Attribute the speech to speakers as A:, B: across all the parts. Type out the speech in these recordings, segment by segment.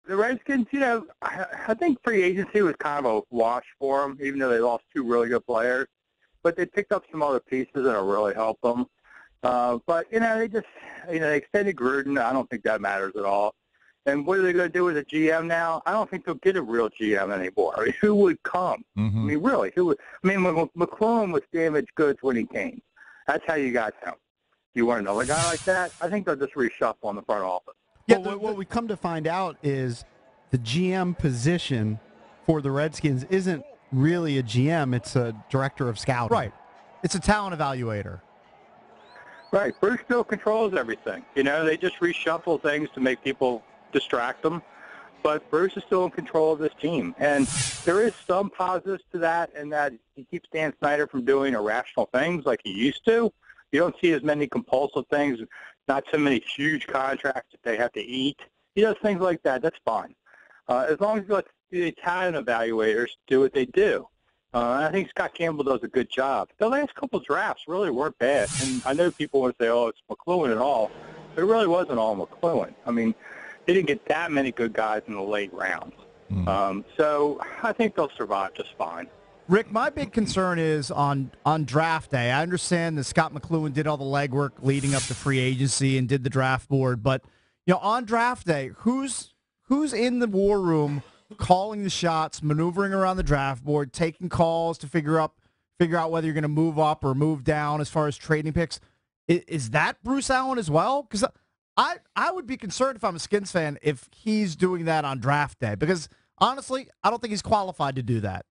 A: the Redskins, I think free agency was kind of a wash for them, even though they lost two really good players. But they picked up some other pieces that'll really help them. But, they extended Gruden. I don't think that matters at all. And what are they going to do with a GM now? I don't think they'll get a real GM anymore. I mean, who would come?
B: Mm-hmm.
A: I mean, really, who would? I mean, McClellan was damaged goods when he came. That's how you got him. You want another guy like that? I think they'll just reshuffle in the front office.
C: Yeah, what we come to find out is the GM position for the Redskins isn't really a GM. It's a director of scouting.
D: Right. It's a talent evaluator.
A: Right. Bruce still controls everything. They just reshuffle things to make people distract them. But Bruce is still in control of this team. And there is some positives to that, in that he keeps Dan Snider from doing irrational things like he used to. You don't see as many compulsive things, not so many huge contracts that they have to eat. He does things like that. That's fine. As long as you let the talent evaluators do what they do. I think Scott Campbell does a good job. The last couple of drafts really weren't bad. And I know people want to say, it's McClellan and all. But it really wasn't all McClellan. I mean, they didn't get that many good guys in the late rounds.
B: Mm-hmm.
A: So I think they'll survive just fine.
D: Rick, my big concern is on draft day. I understand that Scott McCloughan did all the legwork leading up to free agency and did the draft board, but on draft day, who's in the war room calling the shots, maneuvering around the draft board, taking calls to figure out whether you're going to move up or move down as far as trading picks? Is that Bruce Allen as well? Because I would be concerned if I'm a Skins fan if he's doing that on draft day, because honestly, I don't think he's qualified to do that.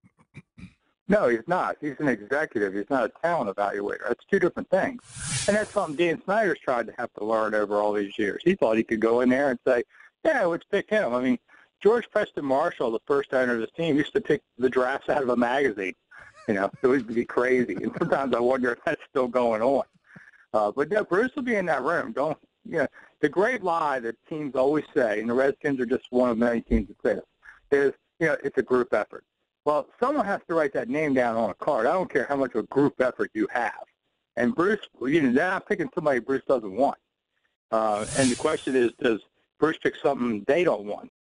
A: No, he's not. He's an executive. He's not a talent evaluator. That's two different things. And that's something Dan Snyder's tried to have to learn over all these years. He thought he could go in there and say, yeah, let's pick him. I mean, George Preston Marshall, the first owner of this team, used to pick the drafts out of a magazine. It would be crazy. And sometimes I wonder if that's still going on. But no, Bruce will be in that room. The great lie that teams always say, and the Redskins are just one of many teams that say this, is, it's a group effort. Well, someone has to write that name down on a card. I don't care how much of a group effort you have. And Bruce, they're not picking somebody Bruce doesn't want. And the question is, does Bruce pick something they don't want?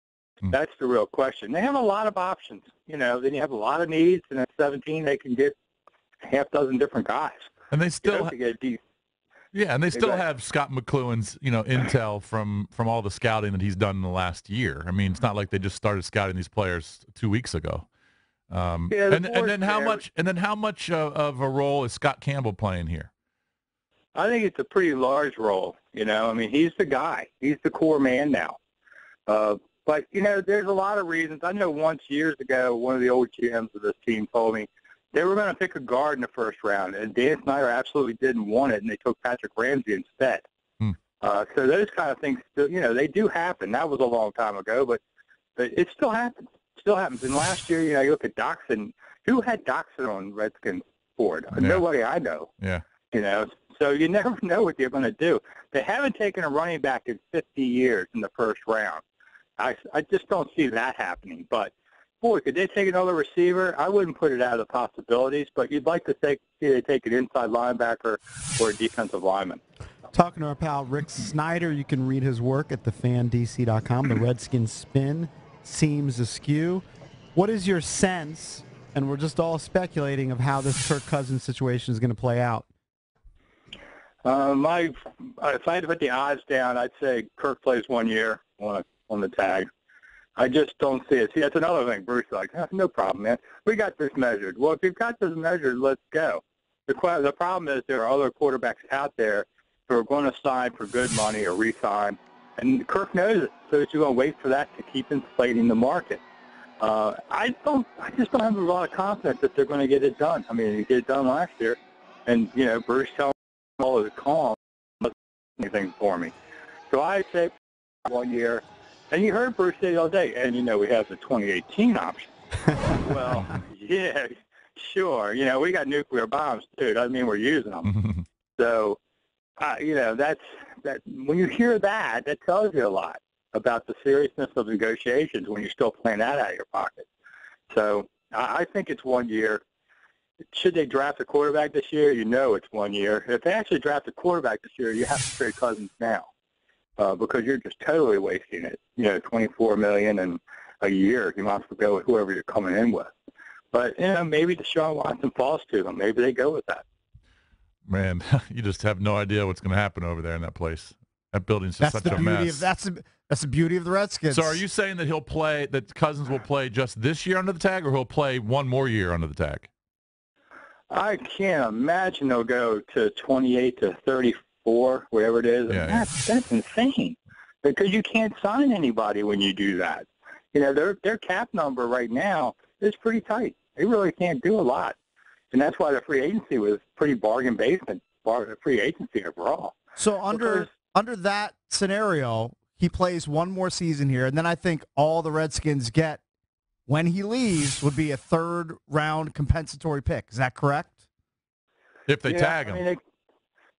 A: That's the real question. They have a lot of options. Then you have a lot of needs, and at 17 they can get half dozen different guys.
B: And they still have Scott McCloughan's, intel from all the scouting that he's done in the last year. I mean, it's not like they just started scouting these players 2 weeks ago. And then how much of a role is Scott Campbell playing here?
A: I think it's a pretty large role. I mean, he's the guy. He's the core man now. But there's a lot of reasons. I know once years ago, one of the old GMs of this team told me they were going to pick a guard in the first round, and Dan Snyder absolutely didn't want it, and they took Patrick Ramsey instead. So those kind of things, they do happen. That was a long time ago, but it still happens. Still happens. And last year, you look at Doxson. Who had Doxson on Redskins board?
B: Yeah.
A: Nobody I know.
B: Yeah.
A: So you never know what they're going to do. They haven't taken a running back in 50 years in the first round. I just don't see that happening. But, boy, could they take another receiver? I wouldn't put it out of the possibilities, but you'd like to see they take an inside linebacker or a defensive lineman.
C: Talking to our pal Rick Snider, you can read his work at thefandc.com. The Redskins spin seems askew. What is your sense, and we're just all speculating, of how this Kirk Cousins situation is going to play out?
A: If I had to put the odds down, I'd say Kirk plays 1 year on the tag. I just don't see it. See, that's another thing. Bruce is like, no problem, man. We got this measured. Well, if you've got this measured, let's go. The problem is there are other quarterbacks out there who are going to sign for good money or re-sign, and Kirk knows it. So you're going to wait for that to keep inflating the market. I just don't have a lot of confidence that they're going to get it done. I mean, they did it done last year, and Bruce telling me all is calm, doesn't do anything for me. So I say 1 year. And you heard Bruce say the other day, and we have the 2018 option. Well, yeah, sure. We got nuclear bombs too. Doesn't mean we're using them. So, that when you hear that tells you a lot about the seriousness of negotiations when you're still playing that out of your pocket. So I think it's 1 year. Should they draft a quarterback this year? It's 1 year. If they actually draft a quarterback this year, you have to trade Cousins now. because you're just totally wasting it. $24 million and a year. You might as well go with whoever you're coming in with. But maybe Deshaun Watson falls to them. Maybe they go with that.
B: Man, you just have no idea what's going to happen over there in that place. That building's just such a mess.
D: That's the beauty of the Redskins.
B: So are you saying that that Cousins will play just this year under the tag, or he'll play one more year under the tag?
A: I can't imagine they'll go to 28 to 34, whatever it is.
B: Yeah,
A: That's insane, because you can't sign anybody when you do that. Their cap number right now is pretty tight. They really can't do a lot. And that's why the free agency was pretty bargain basement, free agency overall.
D: So under that scenario, he plays one more season here, and then I think all the Redskins get when he leaves would be a third-round compensatory pick. Is that correct?
B: If they tag him.
A: I mean,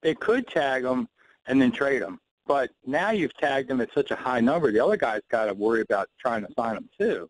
A: they could tag him and then trade him. But now you've tagged him at such a high number, the other guy's got to worry about trying to sign him too.